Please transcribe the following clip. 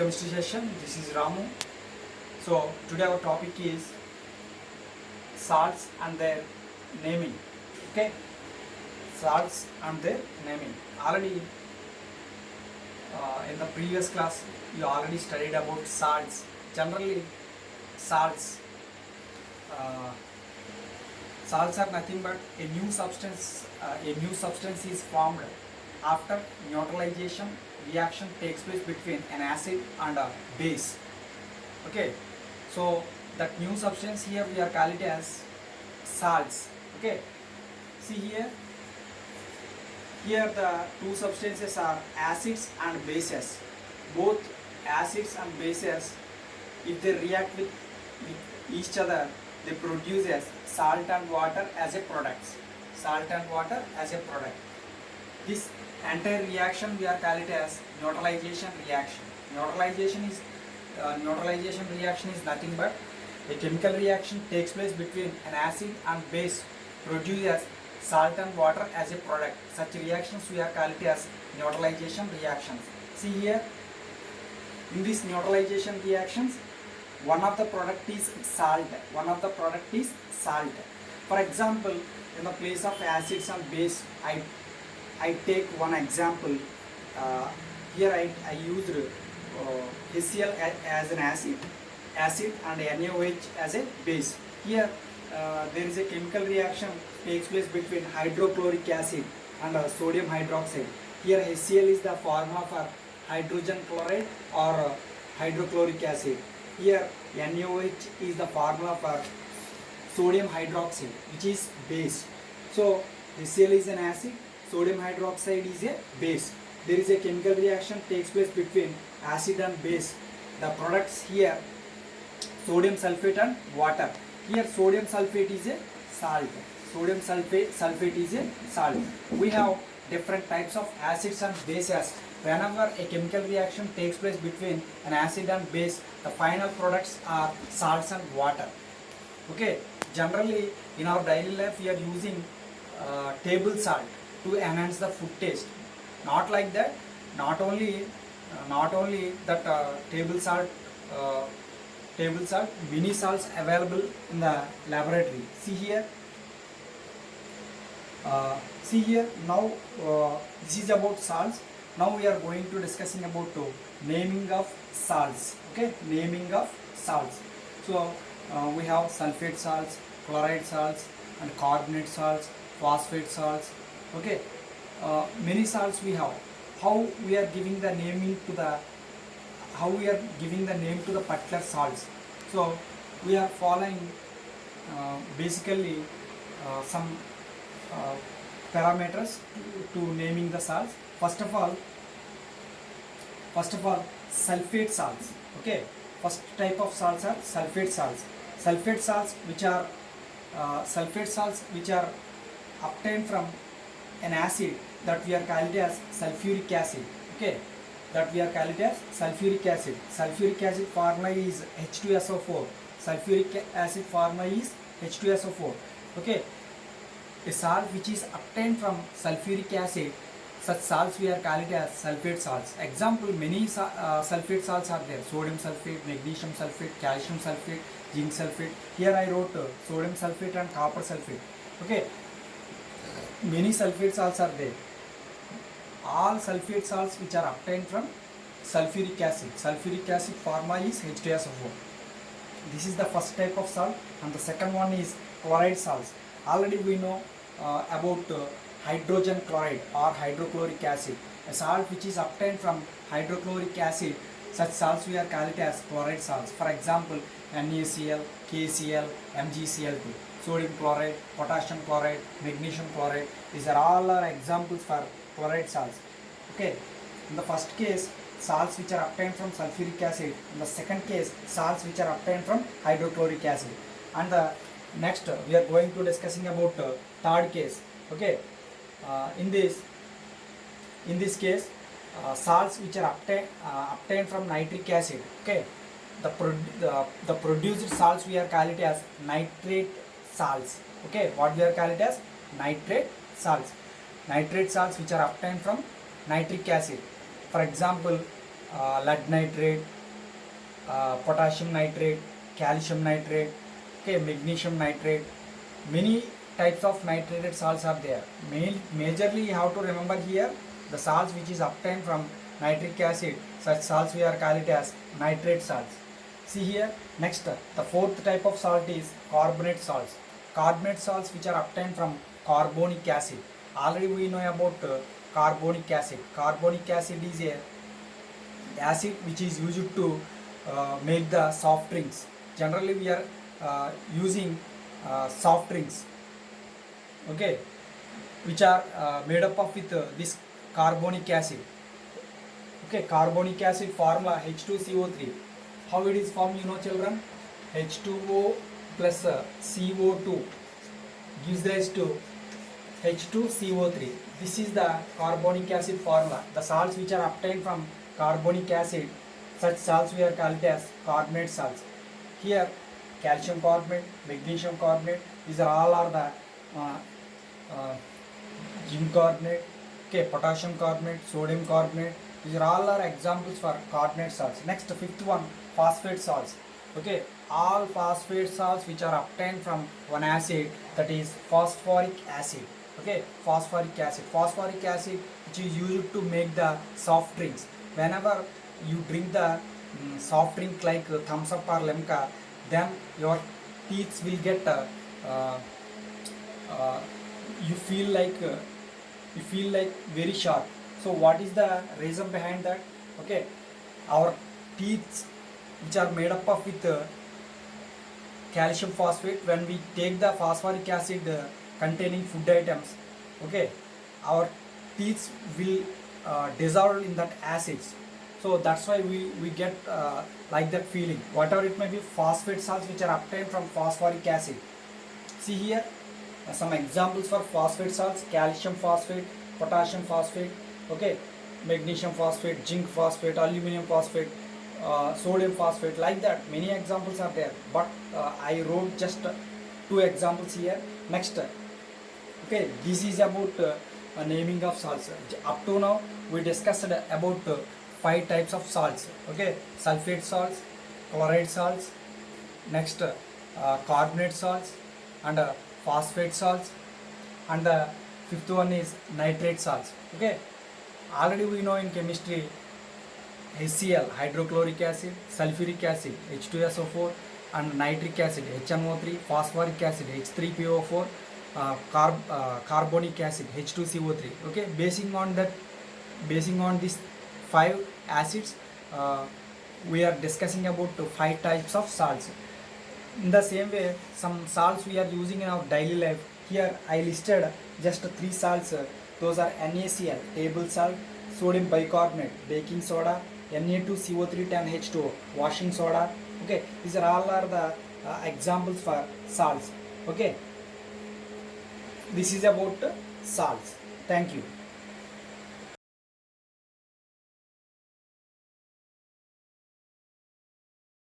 chemistry session. This is Ramu. So today our topic is salts and their naming. Okay, salts and their naming. Already in the previous class you already studied about salts. Generally, salts salts are nothing but a new substance. A new substance is formed after neutralization reaction takes place between an acid and a base. Okay, so that new substance here we are call it as salts. Okay, see here, the two substances are acids and bases. Both acids and bases, if they react with each other, they produce as salt and water as a product. Salt and water as a product. This entire reaction we are call it as neutralization reaction. Neutralization reaction is nothing but a chemical reaction takes place between an acid and base, produces salt and water as a product. Such reactions we are call it as neutralization reactions. See here, in these neutralization reactions, one of the product is salt. For example, in the place of acids and base, I take one example. Here I used HCl as an acid and NaOH as a base. Here there is a chemical reaction takes place between hydrochloric acid and sodium hydroxide. Here HCl is the formula for hydrogen chloride or hydrochloric acid. Here NaOH is the formula for sodium hydroxide, which is base. So HCl is an acid, sodium hydroxide is a base. There is a chemical reaction takes place between acid and base. The products here, sodium sulfate and water. Here sodium sulfate is a salt. Sodium sulfate is a salt. We have different types of acids and bases. Whenever a chemical reaction takes place between an acid and base, the final products are salts and water. Okay, generally in our daily life we are using table salt to enhance the food taste. Not like that. Not only that table salt, many salts available in the laboratory. See here. Now this is about salts. Now we are going to discussing about naming of salts. Okay, naming of salts. So we have sulfate salts, chloride salts, and carbonate salts, phosphate salts. Okay, many salts we have. How we are giving the naming to the name to the particular salts. So we are following basically some parameters to naming the salts. First of all, sulfate salts. Okay, first type of salts are sulfate salts. Sulfate salts which are obtained from an acid that we are called as sulfuric acid. Okay, that we are called as sulfuric acid. Sulfuric acid formula is H2SO4. Sulfuric acid formula is H2SO4. Okay, a salt which is obtained from sulfuric acid, such salts we are called as sulfate salts. Example, many sulfate salts are there: sodium sulfate, magnesium sulfate, calcium sulfate, zinc sulfate. Here I wrote sodium sulfate and copper sulfate. Okay, many sulfate salts are there. All sulfate salts which are obtained from sulfuric acid. Sulfuric acid formula is H2SO4. This is the first type of salt, and the second one is chloride salts. Already we know about hydrogen chloride or hydrochloric acid, a salt which is obtained from hydrochloric acid. Such salts we are called it as chloride salts. For example, NaCl, KCl, MgCl2, sodium chloride, potassium chloride, magnesium chloride. These are all examples for chloride salts. Okay, in the first case, salts which are obtained from sulfuric acid. In the second case, salts which are obtained from hydrochloric acid. And the next we are going to discussing about third case. Okay, in this case, salts which are obtained from nitric acid. Okay, the produced salts we are call it as nitrate salts. Okay, what we are call it as nitrate salts. Nitrate salts which are obtained from nitric acid. For example, lead nitrate, potassium nitrate, calcium nitrate, okay, magnesium nitrate. Many types of nitrated salts are there. Majorly you have to remember here the salts which is obtained from nitric acid. Such salts we are call it as nitrate salts. See here, next the fourth type of salt is carbonate salts. Carbonate salts which are obtained from carbonic acid. Already we know about carbonic acid. Carbonic acid is a acid which is used to make the soft drinks. Generally we are using soft drinks, okay, which are made up of with this carbonic acid. Okay, carbonic acid formula H2CO3. How it is formed, you know children? H2O plus CO2 gives rise to H2CO3. This is the carbonic acid formula. The salts which are obtained from carbonic acid, such salts we are called as carbonate salts. Here calcium carbonate, magnesium carbonate, these are all are the zinc carbonate, okay, potassium carbonate, sodium carbonate. These are all are examples for carbonate salts. Next, fifth one, phosphate salts. Okay, all phosphate salts which are obtained from one acid, that is phosphoric acid. Okay, phosphoric acid. Phosphoric acid which is used to make the soft drinks. Whenever you drink the soft drink like Thumbs Up or Limca, then your teeth will get you feel like very sharp. So what is the reason behind that? Okay, our teeth which are made up of with calcium phosphate, when we take the phosphoric acid containing food items, okay, our teeth will dissolve in that acids. So that's why we get like that feeling. Whatever it may be, phosphate salts which are obtained from phosphoric acid. See here some examples for phosphate salts: calcium phosphate, potassium phosphate, okay, magnesium phosphate, zinc phosphate, aluminum phosphate, sodium phosphate, like that. Many examples are there, but I wrote just 2 examples here. Next, okay, this is about naming of salts. Up to now we discussed about 5 types of salts. Okay, sulfate salts, chloride salts, next carbonate salts, and phosphate salts, and the fifth one is nitrate salts. Okay, already we know in chemistry HCl, hydrochloric acid, sulfuric acid, H2SO4, and nitric acid, HNO3, phosphoric acid, H3PO4, carbonic acid, H2CO3. Okay, basing on these 5 acids, we are discussing about 5 types of salts. In the same way, some salts we are using in our daily life. Here I listed just 3 salts. Those are NaCl, table salt, sodium bicarbonate, baking soda, Na2CO3 10H2O, washing soda. Okay, these are all are the examples for salts. Okay, this is about salts. Thank you.